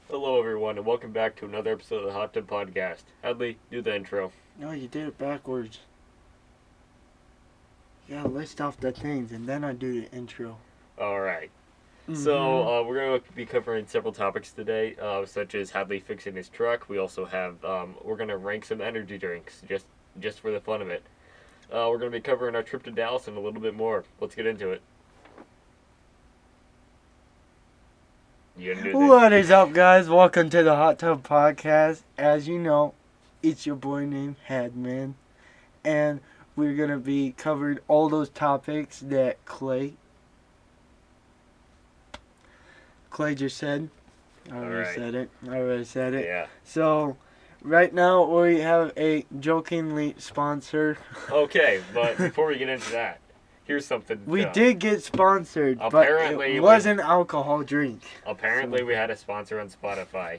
Hello, everyone, and welcome back to another episode of the Hot Tub Podcast. Hadley, do the intro. No, you did it backwards. You gotta list off the things and then I do the intro. All right. Mm-hmm. So we're going to be covering several topics today, such as Hadley fixing his truck. We also have we're going to rank some energy drinks just for the fun of it. We're going to be covering our trip to Dallas and a little bit more. Let's get into it. You gonna do the- What is up, guys? Welcome to the Hot Tub Podcast. As you know, it's your boy named Hadman, and we're gonna be covering all those topics that Clay just said. I already said it. Yeah. So, right now we have a jokingly sponsor. Okay, but before we get into that, here's something. We did get sponsored, but Apparently it was an alcohol drink. Apparently, we had a sponsor on Spotify.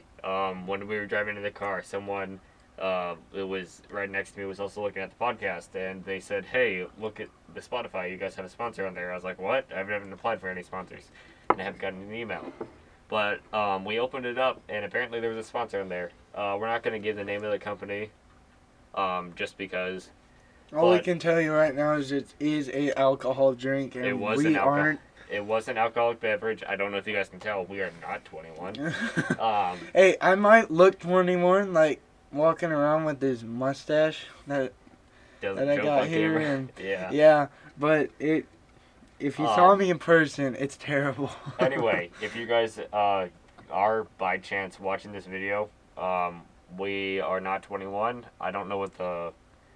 When we were driving in the car, someone it was right next to me was also looking at the podcast, and they said, "Hey, look at the Spotify. You guys have a sponsor on there." I was like, "What? I haven't applied for any sponsors, and I haven't gotten an email." But we opened it up, and apparently there was a sponsor on there. We're not going to give the name of the company, just because. All we But- can tell you right now is it is a alcohol drink, and It was we an alcohol. aren't. It was an alcoholic beverage. I don't know if you guys can tell. We are not 21. Hey, I might look 21, like walking around with this mustache that Doesn't I joke got on here, camera. and Yeah. yeah, but if you saw me in person, it's terrible. Anyway, if you guys are by chance watching this video, we are not 21. I don't know what the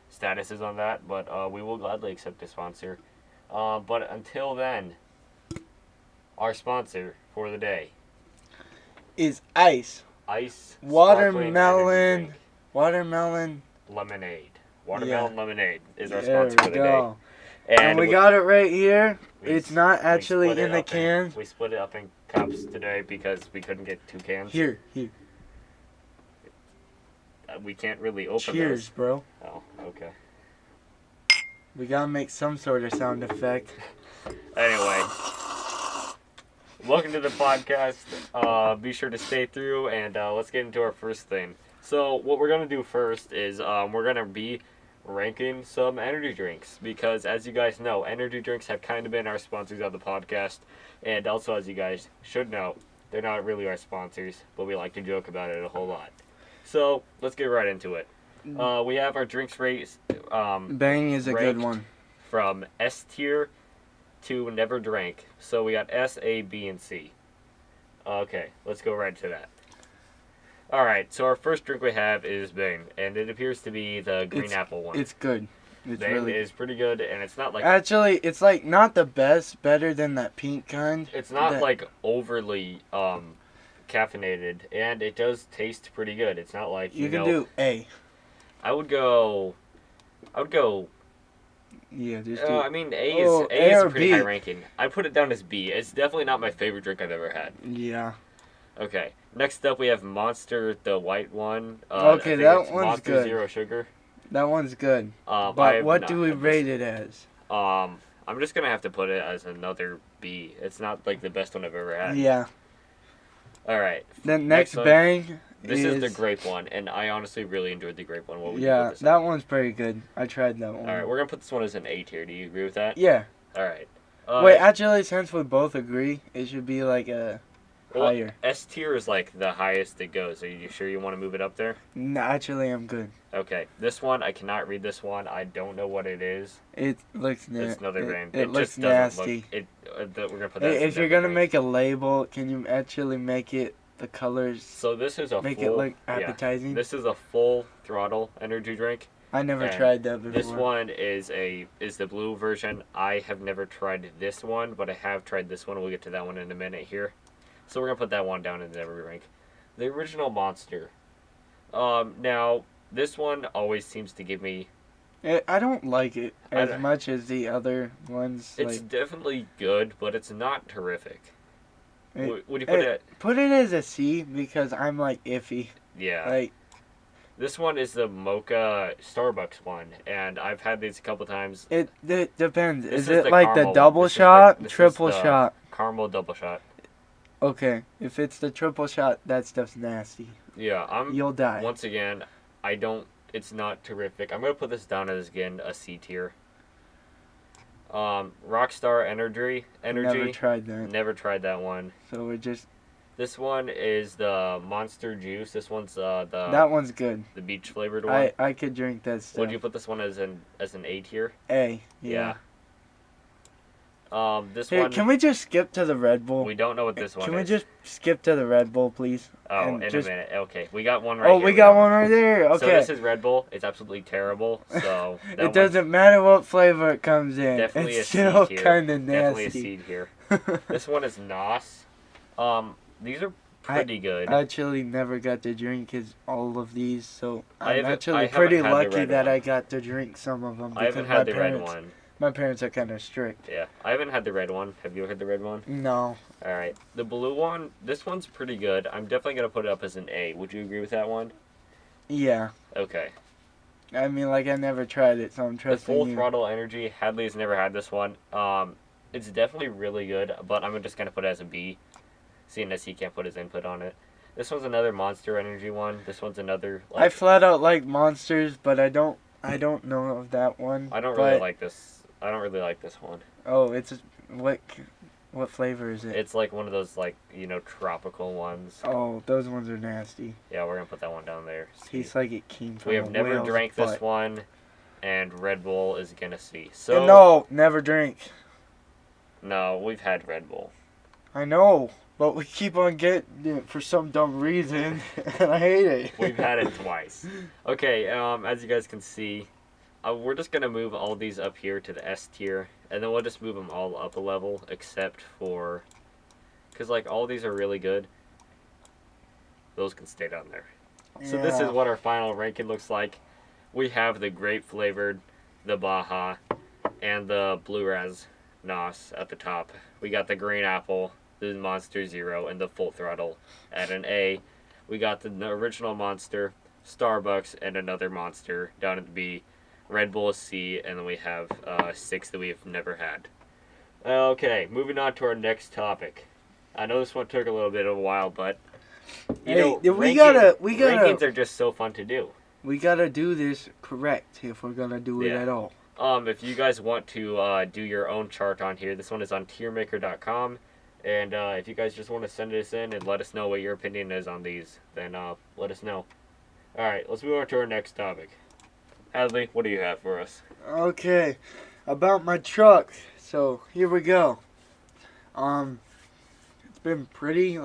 status is on that, but we will gladly accept a sponsor. But until then, our sponsor for the day, is ice, Ice Watermelon. Sparkling Energy Drink watermelon. Lemonade. Watermelon Lemonade is our There sponsor for we the day. go. And we got it right here. we It's s- not we actually split it in the up can. We split it up in cups today because we couldn't get 2 cans. Here. We can't really open Cheers, bro. those. Oh, okay. We gotta make some sort of sound effect. Anyway, welcome to the podcast. Be sure to stay through, and let's get into our first thing. So, what we're going to do first is we're going to be ranking some energy drinks, because as you guys know, energy drinks have kind of been our sponsors of the podcast, and also, as you guys should know, they're not really our sponsors, but we like to joke about it a whole lot. So, let's get right into it. We have our drinks rates Bang is a good ranked one. from S tier to never drank. So we got S, A, B, and C. Okay, let's go right to that. Alright, so our first drink we have is Bang, and it appears to be the green apple one. It's good. It's Bang really is pretty good, and it's not like Actually, it's like not the best, better than that pink kind. it's not that- like overly caffeinated, and it does taste pretty good. It's not like You can know, do A. I would go Yeah, just do. I mean A Oh, is A a or pretty B. high ranking. I put it down as B. It's definitely not my favorite drink I've ever had. Yeah. Okay. Next up, we have Monster, the white one. Okay, I think that it's one's Monster good. Zero Sugar. That one's good. I But have what not do we had this. rate it as? I'm just gonna have to put it as another B. It's not like the best one I've ever had. Yeah. All right. The next one. Bang This is the grape one, and I honestly really enjoyed the grape one. What would you Yeah, put this that on? one's pretty good. I tried that one. All right, we're gonna put this one as an A tier. Do you agree with that? Yeah. All right. Wait, actually, since we both agree, it should be like a well, higher. S tier is like the highest it goes. Are you sure you want to move it up there? No, actually, I'm good. Okay. This one, I cannot read this one. I don't know what it is. It looks It's another name. It looks just doesn't nasty. look. We're gonna put that. Hey, as if you're never gonna drink. make a label, can you actually make it the colors? So this is a Make full. it look yeah, appetizing. this is a full throttle energy drink. I never and tried that before. This one is the blue version. I have never tried this one, but I have tried this one. We'll get to that one in a minute here. So we're gonna put that one down in the never drink. The original Monster. Now this one always seems to give me. I don't like it I as don't- much as the other ones. It's like, definitely good, but it's not terrific. it- Would you put it- it? Put it as a C because I'm like iffy. Yeah. Like This one is the Mocha Starbucks one, and I've had these a couple times. it depends. This Is is it the like the caramel one. double This is shot, this is triple the- shot? Caramel double shot. Okay, if it's the triple shot, that stuff's nasty. Yeah, You'll die. once again, I don't. It's not terrific. I'm gonna put this down as again a C tier. Rockstar Energy. Never tried that. Never tried that one. So we're just. This one is the Monster Juice. This one's That one's good. the beach flavored one. I could drink that stuff. Would you put this one as an A tier? A. Yeah. This Here, one. can we just skip to the Red Bull? We don't know what this one Can is. we just skip to the Red Bull, please? Oh, and in just- a minute. Okay, we got one right Oh, here. we got one right there. Okay. So this is Red Bull. It's absolutely terrible. So that It one's doesn't matter what flavor it comes in. definitely It's a still C tier. kind of Definitely a nasty. C here. This one is Nos. These are pretty good. I actually never got to drink all of these, so I I'm haven't- I actually haven't pretty had the lucky red that one. I got to drink some of them. I haven't had the red one. My parents are kind of strict. Yeah, I haven't had the red one. Have you had the red one? No. All right, the blue one. This one's pretty good. I'm definitely gonna put it up as an A. Would you agree with that one? Yeah. Okay. I mean, like, I never tried it, so I'm The trusting Full you. Throttle Energy. Hadley's never had this one. It's definitely really good, but I'm just gonna put it as a B, seeing as he can't put his input on it. This one's another Monster Energy one. This one's another. I flat out like Monsters, but I don't know of that one. I don't really but- like this. I don't really like this one. Oh, it's what flavor is it? It's like one of those tropical ones. Oh, those ones are nasty. Yeah, we're gonna put that one down there. C. Tastes like it came from We a have never whale's drank this butt. one, and Red Bull is gonna C. So No, never drink. no, we've had Red Bull. I know, but we keep on getting it for some dumb reason, and I hate it. We've had it twice. Okay, as you guys can see, we're just gonna move all these up here to the S tier, and then we'll just move them all up a level, except for, because like all these are really good. Those can stay down there. So this is what our final ranking looks like. We have the grape flavored, the Baja, and the Blue Raz Nos at the top. We got the green apple, the Monster Zero, and the Full Throttle at an A. We got the original Monster, Starbucks, and another Monster down at the B. Red Bull is C, and then we have 6 that we've never had. Okay, moving on to our next topic. I know this one took a little bit of a while, but Hey, we gotta- rankings are just so fun to do. We gotta do this correct if we're gonna do it Yeah. at all. If you guys want to do your own chart on here, this one is on tiermaker.com. And if you guys just want to send us in and let us know what your opinion is on these, then let us know. Alright, let's move on to our next topic. Hadley, what do you have for us? Okay, about my truck. So here we go. It's been pretty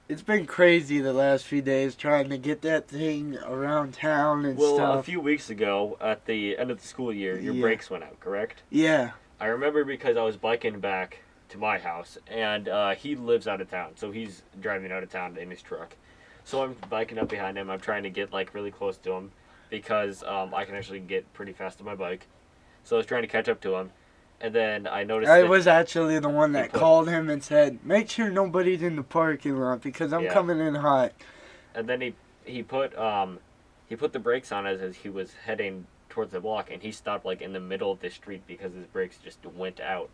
it's been crazy the last few days trying to get that thing around town and Well, stuff. a few weeks ago, at the end of the school year, your Yeah. brakes went out, correct? Yeah. I remember because I was biking back to my house, and he lives out of town, so he's driving out of town in his truck. So I'm biking up behind him. I'm trying to get really close to him because I can actually get pretty fast on my bike. So I was trying to catch up to him, and then I noticed I that was actually the one that put- called him and said, "Make sure nobody's in the parking lot because I'm Yeah. coming in hot." And then he put the brakes on as he was heading towards the block, and he stopped in the middle of the street because his brakes just went out.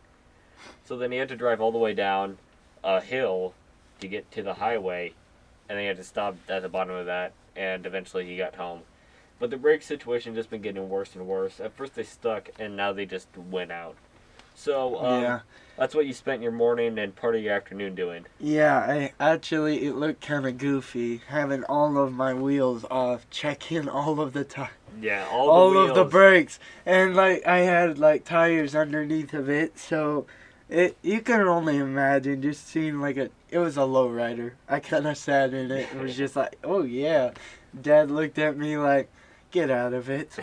So then he had to drive all the way down a hill to get to the highway, and then he had to stop at the bottom of that, and eventually he got home. But the brake situation just been getting worse and worse. At first they stuck, and now they just went out. So Yeah. that's what you spent your morning and part of your afternoon doing. Yeah, it looked kind of goofy having all of my wheels off, checking all of the time. Yeah, all all the of the wheels. brakes, and I had tires underneath of it, so you can only imagine just seeing it was a lowrider. I kind of sat in it and was just like, oh yeah. Dad looked at me like, get out of it.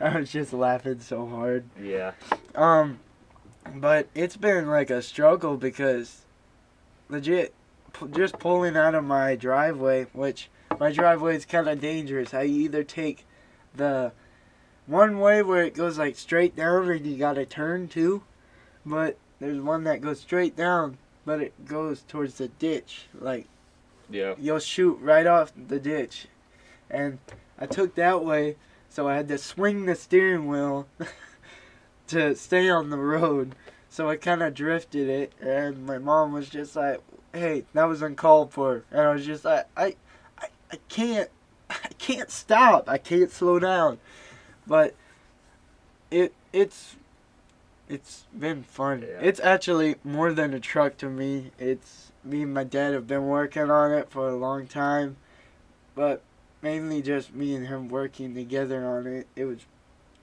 I was just laughing so hard. Yeah. But it's been a struggle because legit just pulling out of my driveway, which my driveway is kind of dangerous. I either take the one way where it goes straight down and you gotta turn too, but there's one that goes straight down but it goes towards the ditch. Yeah. You'll shoot right off the ditch. And I took that way, so I had to swing the steering wheel to stay on the road. So I kind of drifted it, and my mom was just like, "Hey, that was uncalled for," and I was just like, I can't, I can't stop, I can't slow down, but it's been fun. Yeah. It's actually more than a truck to me. It's me and my dad have been working on it for a long time, but mainly just me and him working together on it. It was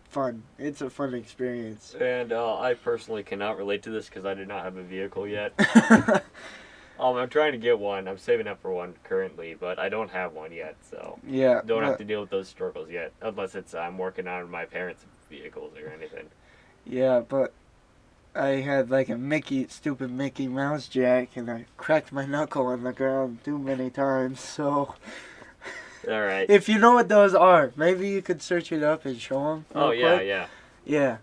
fun. It's a fun experience. And I personally cannot relate to this because I do not have a vehicle yet. I'm trying to get one. I'm saving up for one currently, but I don't have one yet, so Yeah. don't have to deal with those struggles yet. Unless it's I'm working on my parents' vehicles or anything. Yeah, but I had like a stupid Mickey Mouse jack, and I cracked my knuckle on the ground too many times. So, All right. if you know what those are, maybe you could search it up and show them. Oh yeah, yeah. Yeah,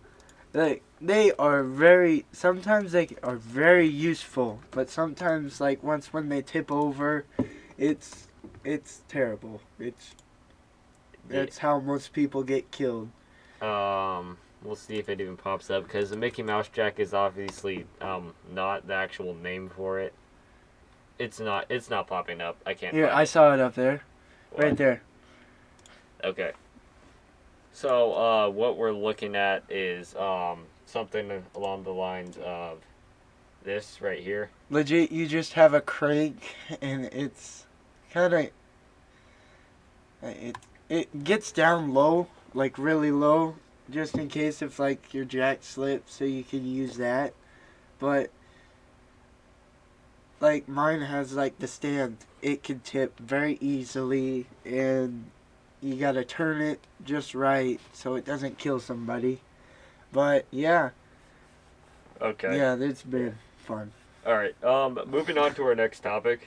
they are very. Sometimes they are very useful, but sometimes like once when they tip over, it's terrible. That's how most people get killed. We'll see if it even pops up because the Mickey Mouse Jack is obviously not the actual name for it. It's not popping up. I can't. Here, find I it. saw it up there, What? right there. Okay. So what we're looking at is something along the lines of this right here. Legit, you just have a crank, and it's kind of it gets down low, like really low, just in case if like your jack slips, so you can use that. But like mine has like the stand, it can tip very easily, and you gotta turn it just right so it doesn't kill somebody. But yeah, Okay. yeah, it's been fun. All right. Moving on to our next topic.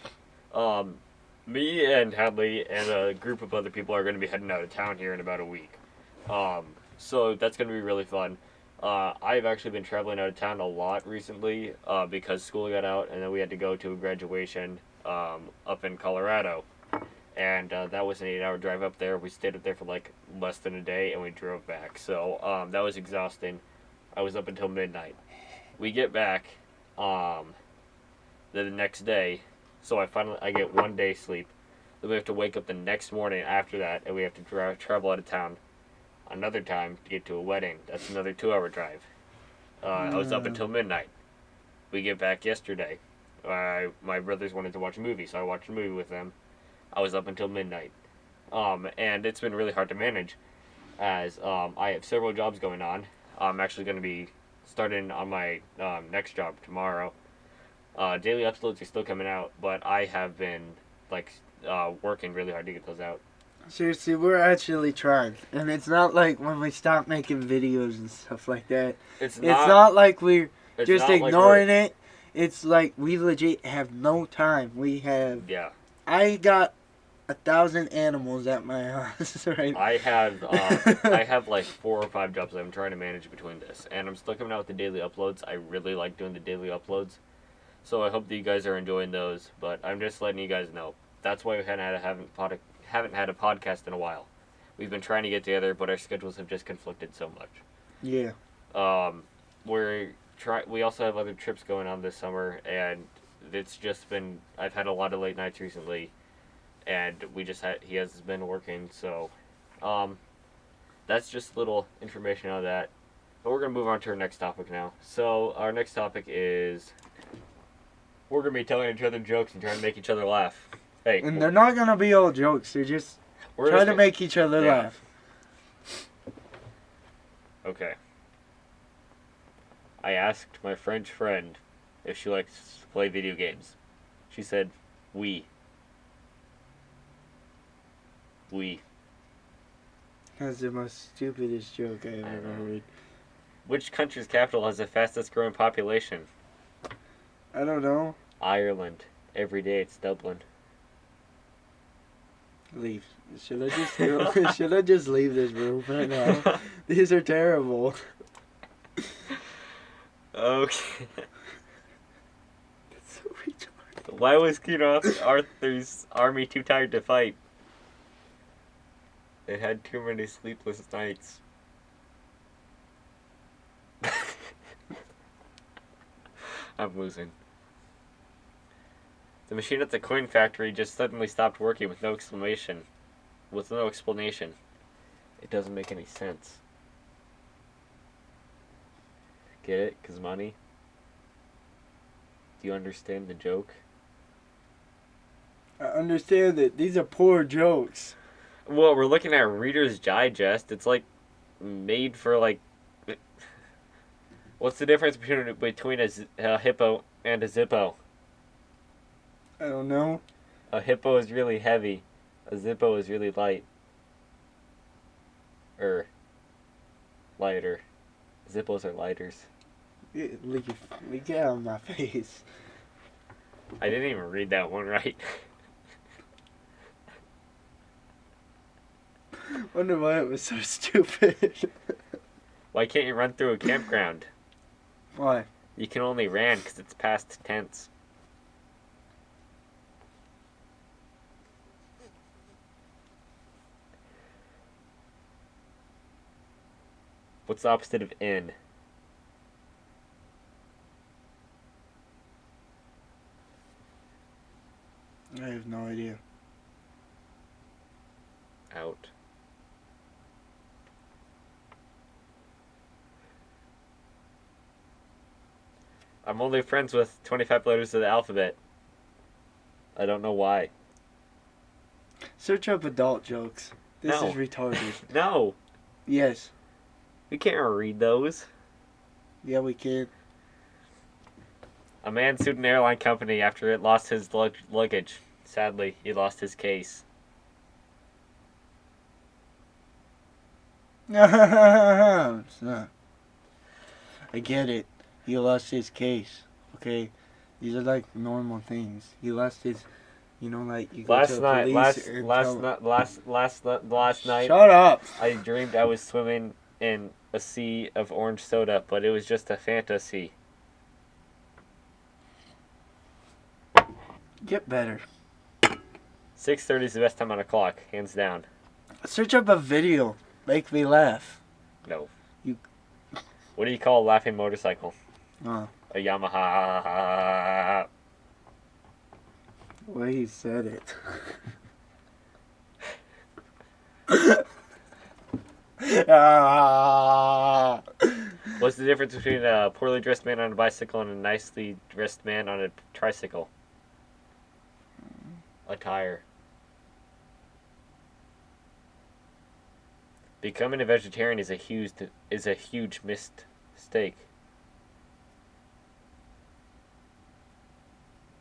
Um, Me and Hadley and a group of other people are going to be heading out of town here in about a week. So that's going to be really fun. I've actually been traveling out of town a lot recently because school got out and then we had to go to a graduation up in Colorado. And that was an 8-hour drive up there. We stayed up there for like less than a day and we drove back. So that was exhausting. I was up until midnight. We get back the next day, so I get 1 day sleep. Then we have to wake up the next morning after that, and we have to travel out of town another time to get to a wedding. That's another 2-hour drive. I was up until midnight. We get back yesterday. My brothers wanted to watch a movie, so I watched a movie with them. I was up until midnight. And it's been really hard to manage as I have several jobs going on. I'm actually going to be starting on my next job tomorrow. Daily uploads are still coming out, but I have been working really hard to get those out. Seriously, we're actually trying, and it's not like when we stop making videos and stuff like that. It's not like we're it's just not like ignoring it. It's like we legit have no time. Yeah, I got 1,000 animals at my house right. I have like 4 or 5 jobs that I'm trying to manage between this, and I'm still coming out with the daily uploads. I really like doing the daily uploads, so I hope that you guys are enjoying those. But I'm just letting you guys know that's why we haven't had a podcast in a while. We've been trying to get together, but our schedules have just conflicted so much. Yeah. We also have other trips going on this summer, and it's just been I've had a lot of late nights recently, and he has been working, so that's just little information on that. But we're gonna move on to our next topic now. So our next topic is we're gonna be telling each other jokes and trying to make each other laugh. Hey, And they're not gonna be all jokes. They're just trying to make each other laugh. Okay. I asked my French friend if she likes to play video games. She said, "Oui." Oui. That's the most stupidest joke I ever heard. Which country's capital has the fastest growing population? I don't know. Ireland. Every day it's Dublin. Leave. Should I just should I just leave this room right now? These are terrible. Okay. That's so retarded. Why was King Arthur's army too tired to fight? It had too many sleepless nights. I'm losing. The machine at the coin factory just suddenly stopped working with no explanation. It doesn't make any sense. Get it? 'Cause money? Do you understand the joke? I understand that these are poor jokes. Well, we're looking at Reader's Digest. It's like made for like. What's the difference between a hippo and a Zippo? I don't know. A hippo is really heavy. A Zippo is really light. Lighter. Zippos are lighters. Get out of my face. I didn't even read that one right. Wonder why it was so stupid. Why can't you run through a campground? Why? You can only ran because it's past tense. What's the opposite of in? I have no idea. Out. I'm only friends with 25 letters of the alphabet. I don't know why. Search up adult jokes. This No. is retarded. No! Yes. We can't read those. Yeah, we can. A man sued an airline company after it lost his luggage. Sadly, he lost his case. It's not. I get it. He lost his case. Okay, these are like normal things. He lost his, like you go to the police and tell him- Last night, Shut up. I dreamed I was swimming in a sea of orange soda, but it was just a fantasy. Get better. 6:30 is the best time on a clock, hands down. Search up a video. Make me laugh. No. You- What do you call a laughing motorcycle? Oh, A Yamaha. the way he said it. What's the difference between a poorly dressed man on a bicycle and a nicely dressed man on a tricycle? Attire. Becoming a vegetarian is a huge mistake.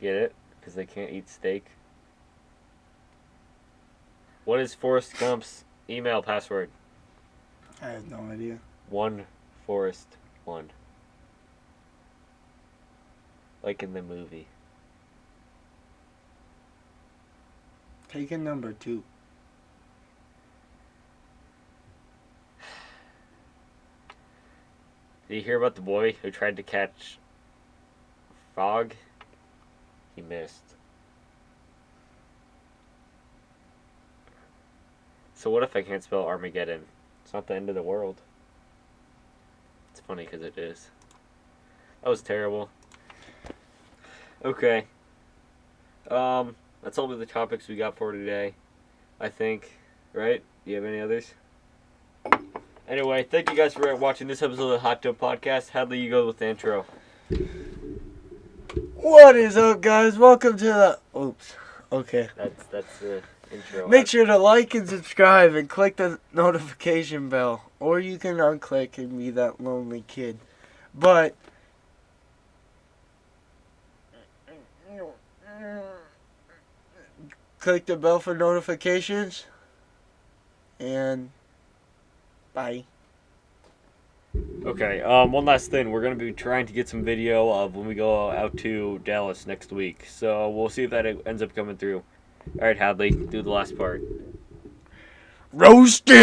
Get it? Because they can't eat steak. What is Forrest Gump's email password? I have no idea. 1Forrest1. Like in the movie. Taking number 2. Did you hear about the boy who tried to catch frog? He missed. So what if I can't spell Armageddon? It's not the end of the world. It's funny because it is. That was terrible. Okay. That's all of the topics we got for today. I think. Right? Do you have any others? Anyway, thank you guys for watching this episode of the Hot Tub Podcast. Hadley, you go with the intro. What is up, guys? Welcome to the... Oops. Okay. That's the intro. Make sure to like and subscribe and click the notification bell. Or you can unclick and be that lonely kid. But... click the bell for notifications. And... bye. Okay, one last thing. We're going to be trying to get some video of when we go out to Dallas next week. So we'll see if that ends up coming through. Alright, Hadley, do the last part. Roasted!